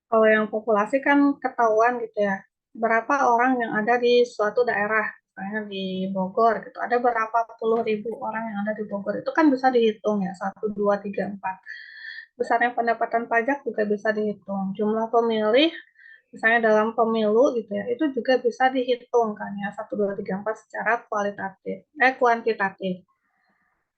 Kalau yang populasi kan ketahuan gitu ya, berapa orang yang ada di suatu daerah, misalnya di Bogor gitu, ada berapa puluh ribu orang yang ada di Bogor, itu kan bisa dihitung ya, 1, 2, 3, 4. Besarnya pendapatan pajak juga bisa dihitung. Jumlah pemilih, misalnya dalam pemilu gitu ya, itu juga bisa dihitung kan ya, 1, 2, 3, 4 secara kuantitatif.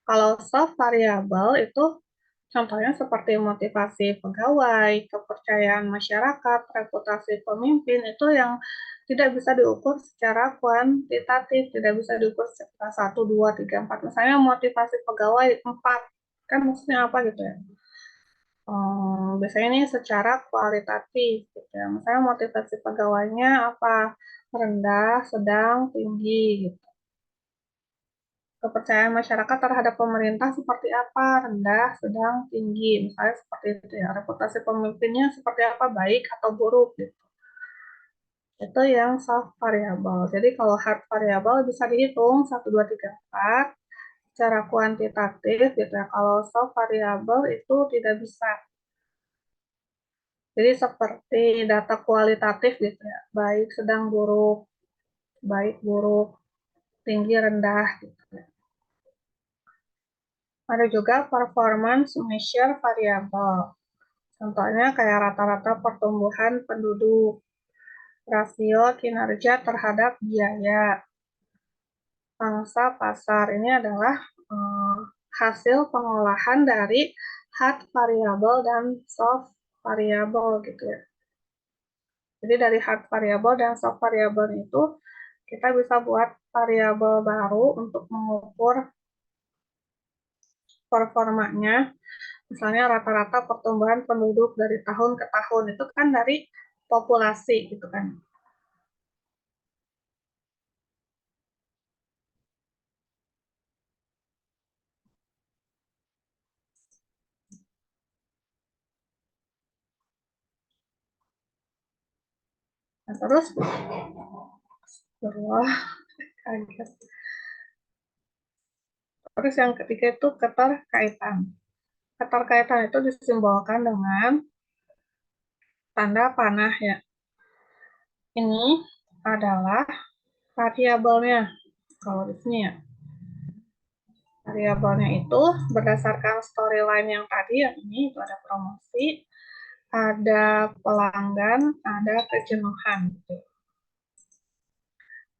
Kalau soft variabel itu contohnya seperti motivasi pegawai, kepercayaan masyarakat, reputasi pemimpin itu yang tidak bisa diukur secara kuantitatif, tidak bisa diukur secara 1, 2, 3, 4. Misalnya motivasi pegawai 4, kan maksudnya apa gitu ya? Biasanya ini secara kualitatif gitu ya. Misalnya motivasi pegawainya apa? Rendah, sedang, tinggi gitu. Kepercayaan masyarakat terhadap pemerintah seperti apa? Rendah, sedang, tinggi. Misalnya seperti itu ya. Reputasi pemimpinnya seperti apa? Baik atau buruk gitu. Itu yang soft variable. Jadi kalau hard variable bisa dihitung 1, 2, 3, 4 secara kuantitatif gitu ya. Kalau soft variable itu tidak bisa. Jadi seperti data kualitatif gitu ya. Baik, sedang, buruk, baik, buruk, tinggi, rendah gitu ya. Ada juga performance measure variable. Contohnya kayak rata-rata pertumbuhan penduduk, rasio kinerja terhadap biaya, pangsa pasar. Ini adalah eh, hasil pengolahan dari hard variable dan soft variable gitu ya. Jadi dari hard variable dan soft variable itu kita bisa buat variabel baru untuk mengukur performanya. Misalnya rata-rata pertumbuhan penduduk dari tahun ke tahun itu kan dari populasi gitu kan. Nah, terus wah, kaget. Terus yang ketiga itu keterkaitan. Keterkaitan itu disimbolkan dengan tanda panah ya. Ini adalah variabelnya. Kalau di sini ya, variabelnya itu berdasarkan storyline yang tadi ya, ini itu ada promosi, ada pelanggan, ada kejenuhan gitu.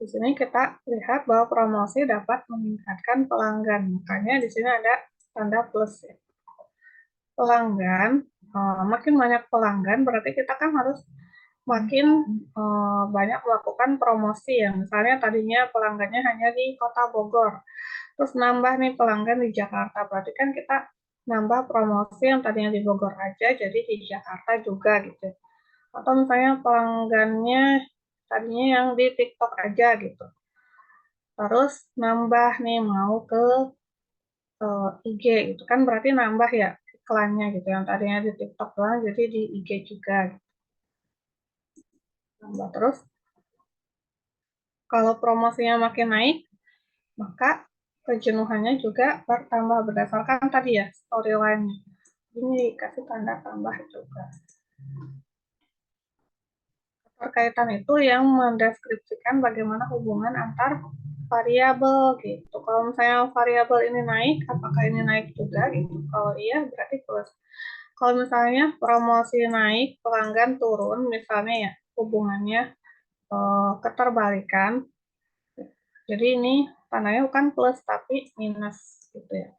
Di sini kita lihat bahwa promosi dapat meningkatkan pelanggan. Makanya di sini ada tanda plus ya. Pelanggan, makin banyak pelanggan berarti kita kan harus makin banyak melakukan promosi ya. Misalnya tadinya pelanggannya hanya di Kota Bogor, terus nambah nih pelanggan di Jakarta. Berarti kan kita nambah promosi yang tadinya di Bogor aja jadi di Jakarta juga gitu. Atau misalnya pelanggannya tadinya yang di TikTok aja gitu. Terus nambah nih mau ke IG gitu kan berarti nambah ya iklannya gitu yang tadinya di TikTok doang jadi di IG juga gitu. Nambah terus kalau promosinya makin naik maka kejenuhannya juga bertambah berdasarkan tadi ya storyline-nya. Ini dikasih tanda tambah juga. Keterkaitan itu yang mendeskripsikan bagaimana hubungan antar variabel gitu. Kalau misalnya variabel ini naik, apakah ini naik juga gitu? Kalau iya berarti plus. Kalau misalnya promosi naik, pelanggan turun, misalnya ya hubungannya keterbalikan. Jadi ini tandanya bukan plus tapi minus gitu ya.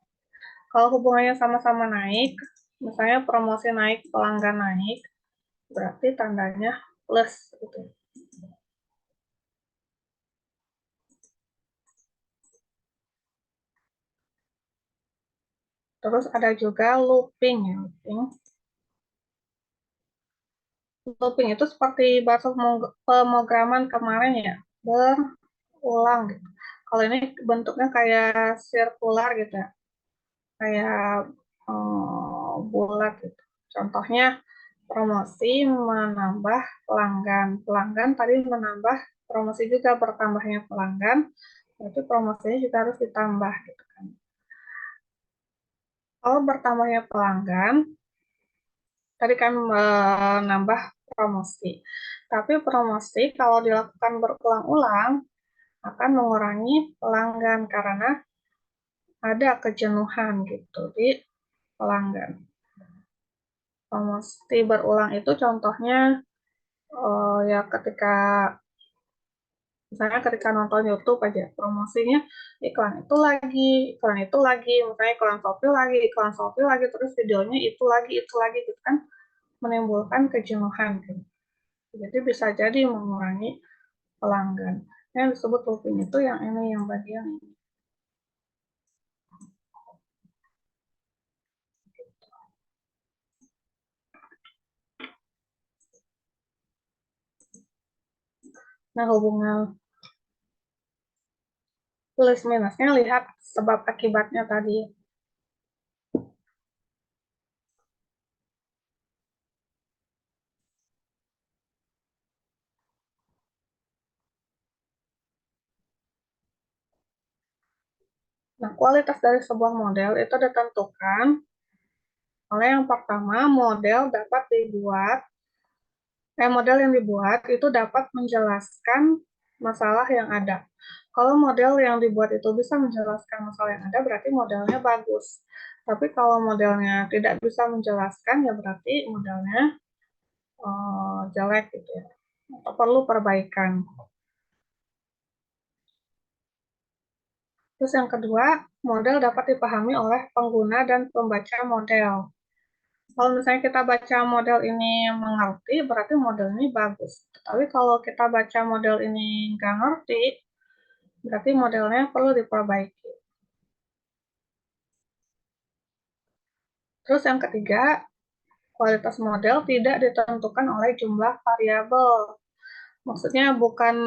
Kalau hubungannya sama-sama naik, misalnya promosi naik, pelanggan naik, berarti tandanya plus gitu. Terus ada juga looping ya, looping. Looping itu seperti bahasa pemrograman kemarin ya, berulang gitu. Kalau ini bentuknya kayak sirkular gitu ya, kayak bulat gitu. Contohnya promosi menambah pelanggan, pelanggan tadi menambah promosi juga bertambahnya pelanggan, berarti promosinya juga harus ditambah gitu kan. Kalau bertambahnya pelanggan, tadi kan menambah promosi. Tapi promosi kalau dilakukan berulang-ulang akan mengurangi pelanggan karena ada kejenuhan gitu di pelanggan. Promosi berulang itu contohnya ya ketika misalnya ketika nonton YouTube aja promosinya iklan itu lagi, misalnya iklan Shopee lagi, terus videonya itu lagi gitu kan menimbulkan kejenuhan gitu. Jadi bisa jadi mengurangi pelanggan. Yang disebut looping itu yang ini yang bagian ini. Nah, hubungan plus minusnya lihat sebab akibatnya tadi. Nah, kualitas dari sebuah model itu ditentukan oleh yang pertama model yang dibuat itu dapat menjelaskan masalah yang ada. Kalau model yang dibuat itu bisa menjelaskan masalah yang ada, berarti modelnya bagus. Tapi kalau modelnya tidak bisa menjelaskan, ya berarti modelnya jelek gitu ya. Atau perlu perbaikan. Terus yang kedua, model dapat dipahami oleh pengguna dan pembaca model. Kalau misalnya kita baca model ini mengerti, berarti model ini bagus. Tapi kalau kita baca model ini nggak ngerti, berarti modelnya perlu diperbaiki. Terus yang ketiga, kualitas model tidak ditentukan oleh jumlah variabel. Maksudnya bukan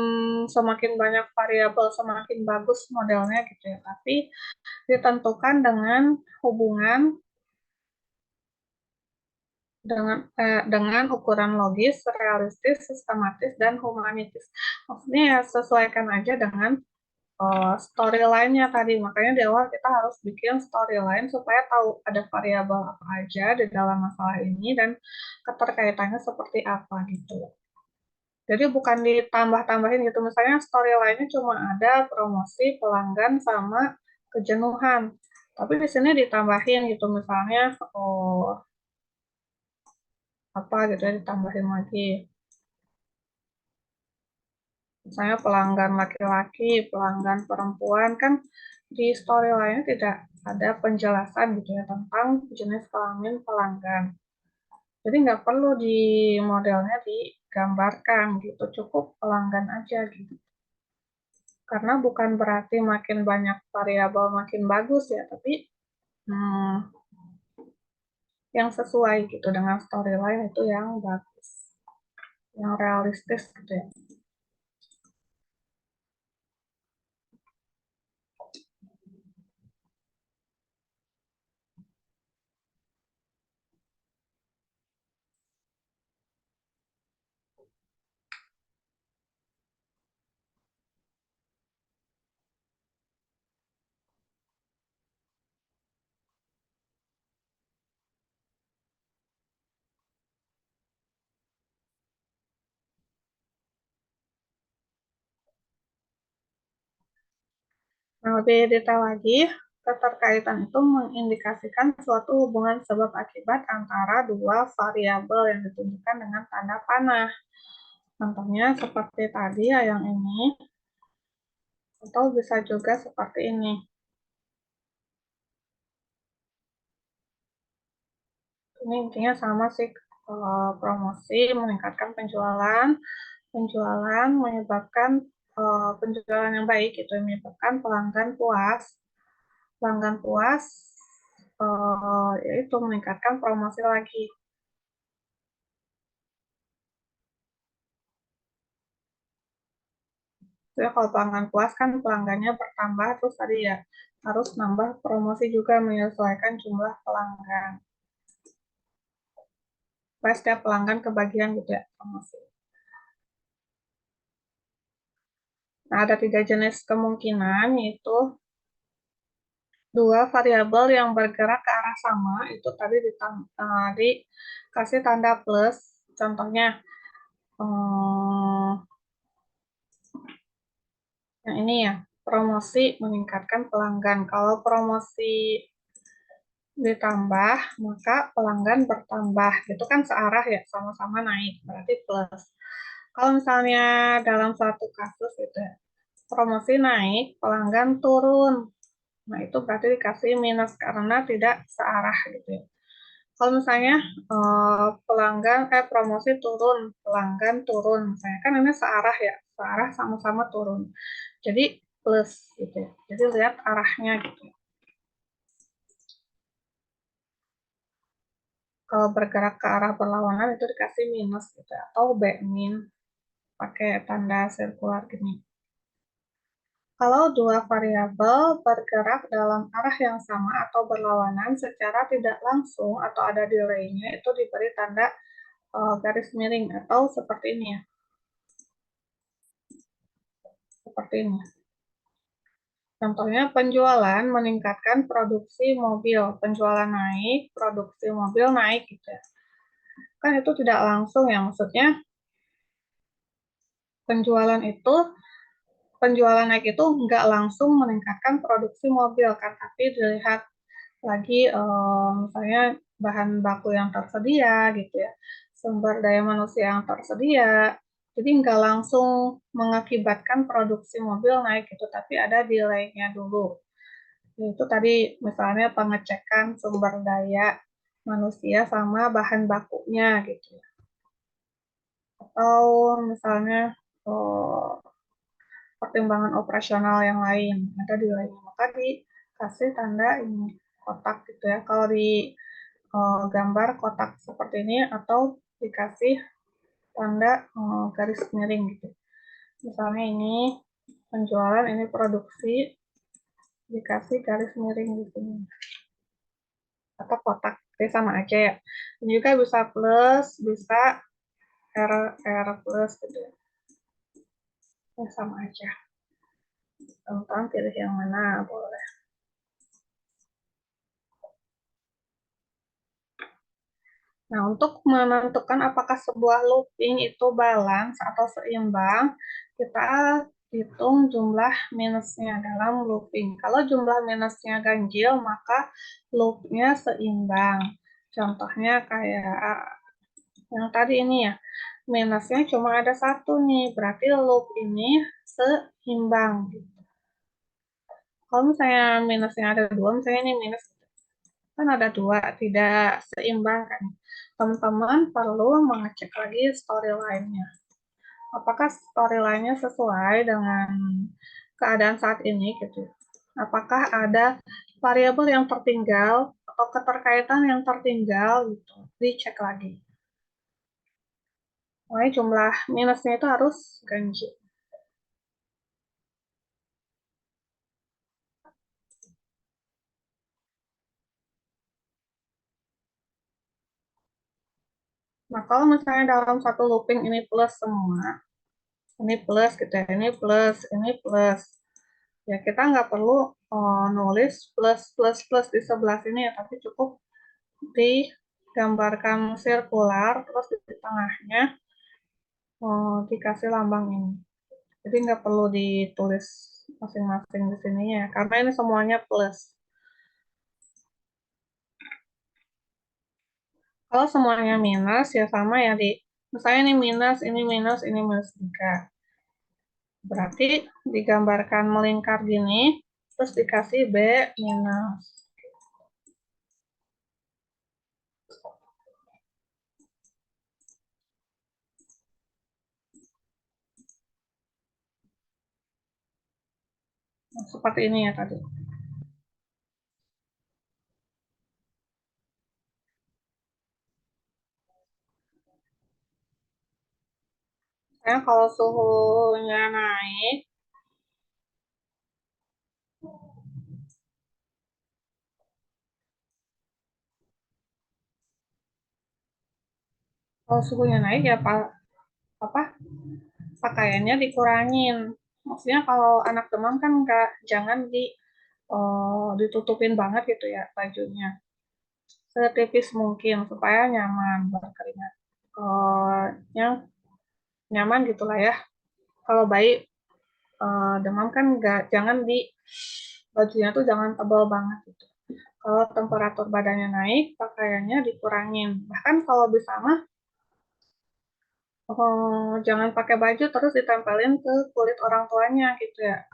semakin banyak variabel semakin bagus modelnya gitu ya, tapi ditentukan dengan hubungan dengan ukuran logis, realistis, sistematis, dan humanitis. Maksudnya ya sesuaikan aja dengan storyline-nya tadi. Makanya di awal kita harus bikin storyline supaya tahu ada variabel apa aja di dalam masalah ini dan keterkaitannya seperti apa gitu. Jadi bukan ditambah-tambahin gitu. Misalnya storyline-nya cuma ada promosi, pelanggan, sama kejenuhan. Tapi di sini ditambahin gitu. Misalnya apa gitu ya ditambahin lagi. Misalnya pelanggan laki-laki, pelanggan perempuan kan di storyline tidak ada penjelasan gitu ya tentang jenis kelamin pelanggan. Jadi nggak perlu di modelnya digambarkan gitu, cukup pelanggan aja gitu. Karena bukan berarti makin banyak variabel makin bagus ya, tapi hmm, yang sesuai gitu dengan storyline itu yang bagus, yang realistis gitu ya. Nah, lebih detail lagi, keterkaitan itu mengindikasikan suatu hubungan sebab akibat antara dua variabel yang ditunjukkan dengan tanda panah. Contohnya seperti tadi ya yang ini, atau bisa juga seperti ini. Ini intinya sama sih, promosi meningkatkan penjualan, penjualan menyebabkan penjualan yang baik itu menyebabkan pelanggan puas, pelanggan puas yaitu meningkatkan promosi lagi. Ya, kalau pelanggan puas kan pelanggannya bertambah, terus tadi ya harus nambah promosi juga menyesuaikan jumlah pelanggan. Supaya setiap pelanggan kebagian gitu ya promosi. Nah, ada 3 jenis kemungkinan, yaitu dua variabel yang bergerak ke arah sama itu tadi dikasih tanda plus. Contohnya yang ini ya, promosi meningkatkan pelanggan. Kalau promosi ditambah, maka pelanggan bertambah. Itu kan searah ya, sama-sama naik, berarti plus. Kalau misalnya dalam satu kasus itu ya, promosi naik, pelanggan turun. Nah, itu berarti dikasih minus karena tidak searah gitu ya. Kalau misalnya promosi turun, pelanggan turun, misalnya kan ini searah ya, searah sama-sama turun. Jadi plus gitu ya. Jadi lihat arahnya gitu. Kalau bergerak ke arah berlawanan itu dikasih minus gitu ya, atau B min pakai tanda sirkular gini. Kalau dua variabel bergerak dalam arah yang sama atau berlawanan secara tidak langsung atau ada delay-nya itu diberi tanda garis miring atau seperti ini ya, seperti ini. Contohnya penjualan meningkatkan produksi mobil, penjualan naik, produksi mobil naik gitu ya. Kan itu tidak langsung ya, maksudnya penjualan itu penjualan naik itu nggak langsung meningkatkan produksi mobil kan, tapi dilihat lagi misalnya bahan baku yang tersedia gitu ya, sumber daya manusia yang tersedia, jadi nggak langsung mengakibatkan produksi mobil naik gitu, tapi ada delay-nya dulu. Itu tadi misalnya pengecekan sumber daya manusia sama bahan bakunya gitu ya. Atau misalnya oh, pertimbangan operasional yang lain ada di lainnya, maka dikasih tanda ini kotak gitu ya. Kalau di gambar kotak seperti ini atau dikasih tanda garis miring gitu. Misalnya ini penjualan, ini produksi, dikasih garis miring di sini atau kotak, jadi sama aja ya. Ini juga bisa plus, bisa R R plus gitu ya. Ya, sama aja. Teman-teman pilih yang mana boleh. Nah, untuk menentukan apakah sebuah looping itu balance atau seimbang, kita hitung jumlah minusnya dalam looping. Kalau jumlah minusnya ganjil, maka loopnya seimbang. Contohnya kayak yang tadi ini ya, minusnya cuma ada satu nih, berarti loop ini seimbang. Kalau misalnya minusnya ada dua, misalnya ini minus kan ada dua, tidak seimbang kan. Teman-teman perlu mengecek lagi storyline-nya. Apakah storyline-nya sesuai dengan keadaan saat ini gitu. Apakah ada variabel yang tertinggal atau keterkaitan yang tertinggal gitu. Dicek lagi. Makanya jumlah minusnya itu harus ganjil. Nah, kalau misalnya dalam satu looping ini plus semua, ini plus gitu ya, ini plus. Ya, kita nggak perlu nulis plus plus plus di sebelah sini ya, tapi cukup digambarkan sirkular, terus di tengahnya dikasih lambang ini. Jadi nggak perlu ditulis masing-masing di sini ya, karena ini semuanya plus. Kalau semuanya minus ya sama ya misalnya ini minus 3. Berarti digambarkan melingkar gini, terus dikasih B minus. Seperti ini ya tadi. Nah, kalau suhunya naik, ya Pak, apa pakaiannya dikurangin. Maksudnya kalau anak demam kan nggak jangan ditutupin banget gitu ya bajunya, setipis mungkin supaya nyaman berkeringat. Yang nyaman gitulah ya. Kalau bayi demam kan nggak, jangan di bajunya tuh jangan tebal banget gitu. Kalau temperatur badannya naik, pakaiannya dikurangin. Bahkan kalau bisa mah jangan pakai baju terus ditempelin ke kulit orang tuanya gitu ya.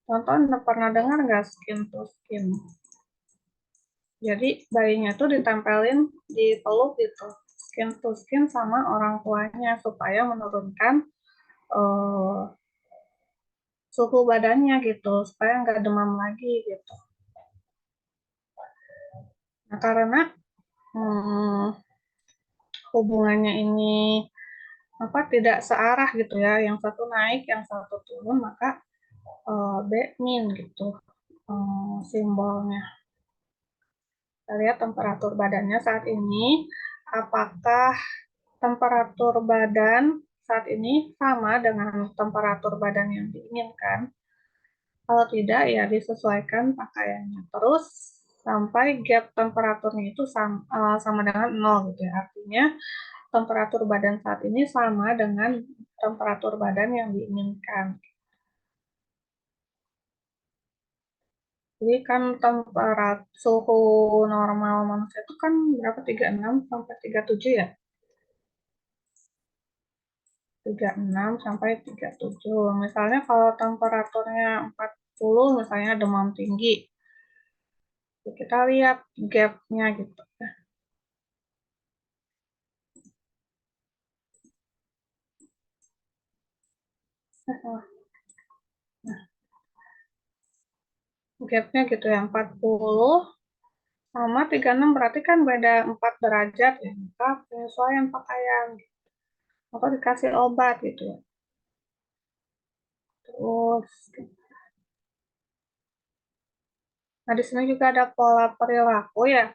Contoh, pernah dengar nggak skin to skin? Jadi bayinya tuh ditempelin di peluk gitu, skin to skin sama orang tuanya supaya menurunkan uh, suhu badannya gitu, supaya nggak demam lagi gitu. Nah, karena hmm, hubungannya ini apa tidak searah gitu ya, yang satu naik, yang satu turun, maka Bmin gitu simbolnya. Kita lihat temperatur badannya saat ini, apakah temperatur badan saat ini sama dengan temperatur badan yang diinginkan. Kalau tidak, ya disesuaikan pakaiannya. Terus sampai gap temperaturnya itu sama dengan 0 gitu ya. Artinya temperatur badan saat ini sama dengan temperatur badan yang diinginkan. Jadi kan temperatur suhu normal manusia itu kan berapa? 36 sampai 37 ya? 36 sampai 37. Misalnya kalau temperaturnya 40, misalnya demam tinggi, kita lihat gapnya gitu. Gapnya gitu ya, 40 sama 36 berarti kan beda 4 derajat ya. Maka penyesuaian pakaian atau dikasih obat gitu ya. Terus, nah di sini juga ada pola perilaku ya.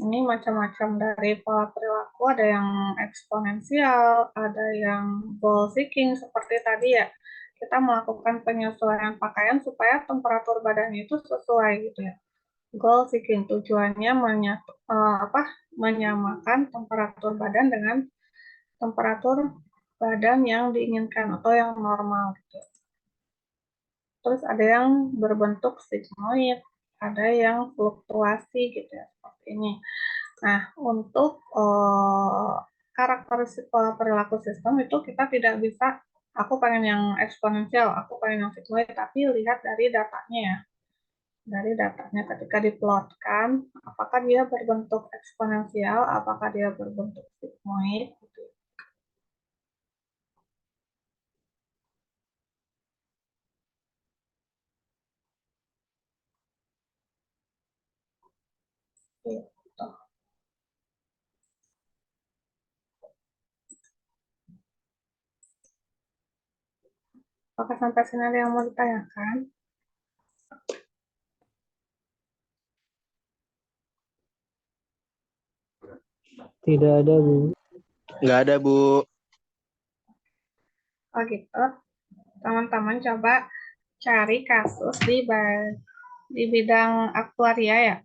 Ini macam-macam dari pola perilaku, ada yang eksponensial, ada yang goal seeking seperti tadi ya. Kita melakukan penyesuaian pakaian supaya temperatur badannya itu sesuai gitu ya. Goal seeking tujuannya menyamakan temperatur badan dengan temperatur badan yang diinginkan atau yang normal gitu. Terus ada yang berbentuk sigmoid, ada yang fluktuasi gitu ya, seperti ini. Nah, untuk karakteristik pola perilaku sistem itu kita tidak bisa, aku pengen yang eksponensial, aku pengen yang sigmoid, tapi lihat dari datanya ya. Dari datanya ketika diplotkan, apakah dia berbentuk eksponensial, apakah dia berbentuk sigmoid, gitu. Gitu. Apakah sampai sini ada yang mau ditanyakan? Tidak ada, Bu. Nggak ada, Bu. Oh gitu. Teman-teman coba cari kasus di bidang aktuaria ya,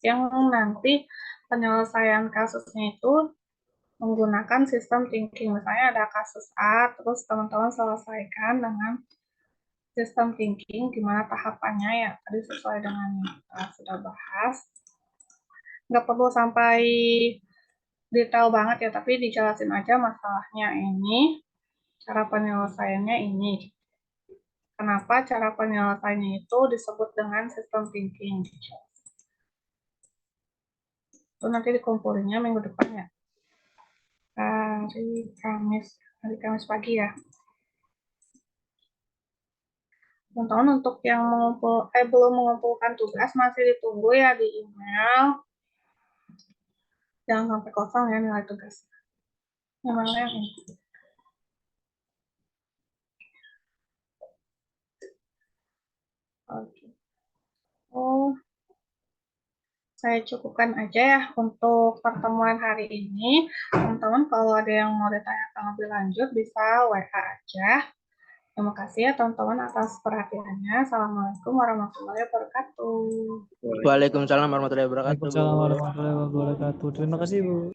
yang nanti penyelesaian kasusnya itu menggunakan sistem thinking. Misalnya ada kasus A, terus teman-teman selesaikan dengan sistem thinking, gimana tahapannya ya, tadi sesuai dengan yang kita sudah bahas. Nggak perlu sampai detail banget ya, tapi dijelasin aja masalahnya ini, cara penyelesaiannya ini. Kenapa cara penyelesaiannya itu disebut dengan sistem thinking. Itu nanti dikumpulinnya minggu depan ya. Hari Kamis pagi ya. Teman-teman untuk yang belum mengumpulkan tugas masih ditunggu ya di email. Jangan sampai kosong ya nilai tugas. Yang mana yang ini? Oke. Oh, saya cukupkan aja ya untuk pertemuan hari ini. Teman-teman kalau ada yang mau ditanyakan lebih lanjut bisa WA aja. Terima kasih ya teman-teman atas perhatiannya. Assalamualaikum warahmatullahi wabarakatuh. Waalaikumsalam warahmatullahi wabarakatuh, Bu. Waalaikumsalam warahmatullahi wabarakatuh. Terima kasih, Bu.